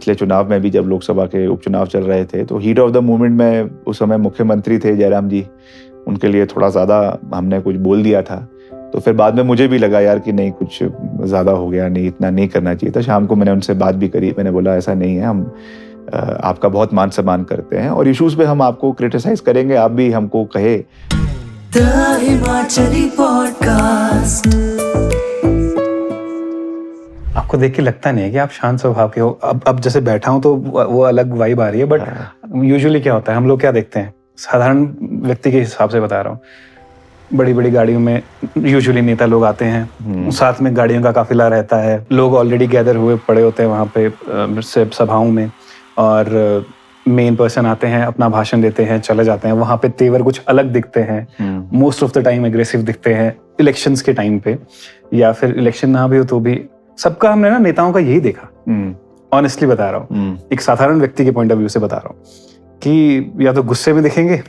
पिछले चुनाव में भी जब लोकसभा के उपचुनाव चल रहे थे तो हीट ऑफ द मोमेंट में उस समय मुख्यमंत्री थे जयराम जी, उनके लिए थोड़ा ज़्यादा हमने कुछ बोल दिया था। तो फिर बाद में मुझे भी लगा यार कि नहीं, कुछ ज़्यादा हो गया, नहीं इतना नहीं करना चाहिए था। शाम को मैंने उनसे बात भी करी, मैंने बोला ऐसा नहीं है, हम आपका बहुत मान सम्मान करते हैं और इश्यूज़ पे हम आपको क्रिटिसाइज करेंगे, आप भी हमको कहे। The Himachali podcast. आपको देख के लगता नहीं है कि आप शांत स्वभाव के हो? अब जैसे बैठा हूं तो वो अलग वाइब आ रही है, बट यूजुअली क्या होता है, हम लोग क्या देखते हैं, साधारण व्यक्ति के हिसाब से बता रहा हूँ, बड़ी बड़ी गाड़ियों में यूजुअली नेता लोग आते हैं, साथ में गाड़ियों का काफिला रहता है, लोग ऑलरेडी गैदर हुए पड़े होते हैं वहाँ पे सभाओं में, और मेन पर्सन आते हैं, अपना भाषण देते हैं, चले जाते हैं। वहाँ पे तेवर कुछ अलग दिखते हैं, most of the time aggressive दिखते हैं इलेक्शंस के टाइम पे, या फिर इलेक्शन ना भी हो तो भी। सबका हमने ना नेताओं का यही देखा, ऑनेस्टली बता रहा हूँ, एक साधारण व्यक्ति के पॉइंट ऑफ व्यू से बता रहा हूँ, कि या तो गुस्से में दिखेंगे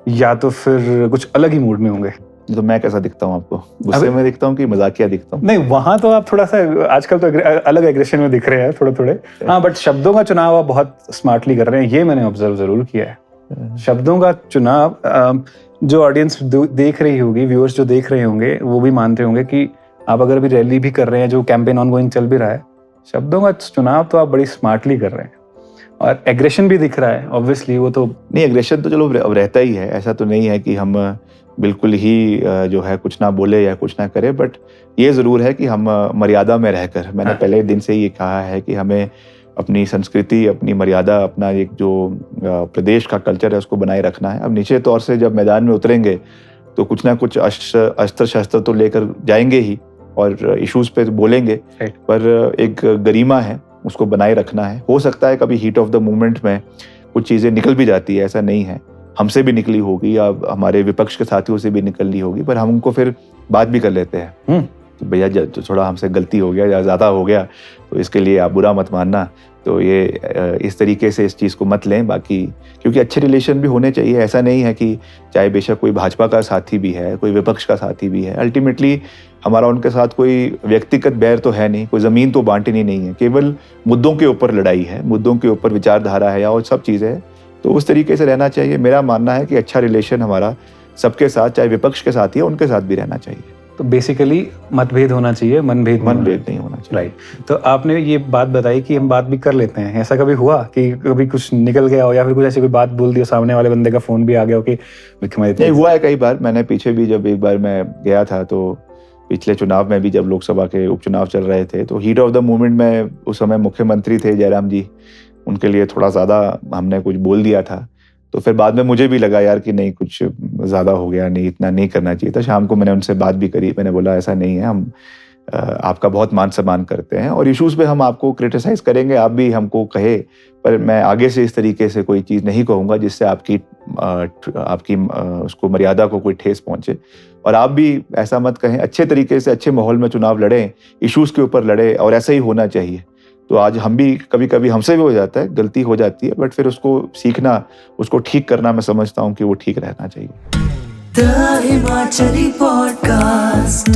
या तो फिर कुछ अलग ही मूड में होंगे। तो मैं कैसा दिखता हूँ आपको? गुस्से में दिखता हूँ कि मजाकिया दिखता हूँ? नहीं, वहां तो आप थोड़ा सा आजकल तो अलग एग्रेशन में दिख रहे हैं थोड़े थोड़े। हाँ, बट शब्दों का चुनाव आप बहुत स्मार्टली कर रहे हैं, ये मैंने ऑब्जर्व जरूर किया है। शब्दों का चुनाव, जो ऑडियंस देख रही होगी, व्यूअर्स जो देख रहे होंगे, वो भी मानते होंगे कि आप अगर भी रैली भी कर रहे हैं, जो कैंपेन ऑनगोइंग चल भी रहा है, शब्दों का चुनाव तो आप बड़ी स्मार्टली कर रहे हैं। और एग्रेशन भी दिख रहा है ऑब्वियसली, वो तो नहीं, एग्रेशन तो चलो अब रहता ही है, ऐसा तो नहीं है कि हम बिल्कुल ही जो है कुछ ना बोले या कुछ ना करें, बट ये ज़रूर है कि हम मर्यादा में रहकर, मैंने पहले दिन से ये कहा है कि हमें अपनी संस्कृति, अपनी मर्यादा, अपना एक जो प्रदेश का कल्चर है उसको बनाए रखना है। अब निश्चित तौर से जब मैदान में उतरेंगे तो कुछ ना कुछ अस्त्र शस्त्र तो लेकर जाएंगे ही और इश्यूज़ पे बोलेंगे, पर एक गरिमा है, उसको बनाए रखना है। हो सकता है कभी हीट ऑफ द मोमेंट में कुछ चीज़ें निकल भी जाती है, ऐसा नहीं है, हमसे भी निकली होगी या हमारे विपक्ष के साथियों से भी निकल ली होगी, पर हम उनको फिर बात भी कर लेते हैं तो भैया जो थोड़ा हमसे गलती हो गया या ज़्यादा हो गया तो इसके लिए आप बुरा मत मानना। तो ये इस तरीके से इस चीज़ को मत लें। बाकी क्योंकि अच्छे रिलेशन भी होने चाहिए, ऐसा नहीं है कि चाहे बेशक कोई भाजपा का साथी भी है, कोई विपक्ष का साथी भी है, अल्टीमेटली हमारा उनके साथ कोई व्यक्तिगत बैर तो है नहीं, कोई ज़मीन तो बांटनी नहीं है, केवल मुद्दों के ऊपर लड़ाई है, मुद्दों के ऊपर विचारधारा है और सब चीज़ें हैं। तो उस तरीके से रहना चाहिए। मेरा मानना है कि अच्छा रिलेशन हमारा सबके साथ, चाहे विपक्ष के साथ ही है, उनके साथ भी रहना चाहिए। तो बेसिकली मतभेद होना चाहिए, मनभेद नहीं होना चाहिए। राइट। तो आपने ये बात बताई कि हम बात भी कर लेते हैं, ऐसा कभी हुआ कि कभी कुछ निकल गया हो या फिर कुछ ऐसी कोई बात बोल दी हो, सामने वाले बंदे का फोन भी आ गया हो कि नहीं? हुआ है कई बार। मैंने पीछे भी जब एक बार मैं गया था तो पिछले चुनाव में भी जब लोकसभा के उपचुनाव चल रहे थे तो हीट ऑफ द मोमेंट में उस समय मुख्यमंत्री थे जयराम जी, उनके लिए थोड़ा ज़्यादा हमने कुछ बोल दिया था। तो फिर बाद में मुझे भी लगा यार कि नहीं, कुछ ज़्यादा हो गया, नहीं इतना नहीं करना चाहिए था। शाम को मैंने उनसे बात भी करी, मैंने बोला ऐसा नहीं है, हम आपका बहुत मान सम्मान करते हैं और इश्यूज़ पे हम आपको क्रिटिसाइज़ करेंगे, आप भी हमको कहे, पर मैं आगे से इस तरीके से कोई चीज़ नहीं कहूँगा जिससे आपकी उसको मर्यादा को कोई ठेस पहुँचे। और आप भी ऐसा मत कहें, अच्छे तरीके से अच्छे माहौल में चुनाव लड़ें, इश्यूज़ के ऊपर लड़ें और ऐसा ही होना चाहिए। तो आज हम भी कभी कभी हमसे भी हो जाता है, गलती हो जाती है, बट फिर उसको सीखना, उसको ठीक करना, मैं समझता हूँ कि वो ठीक रहना चाहिए। The Himachali podcast.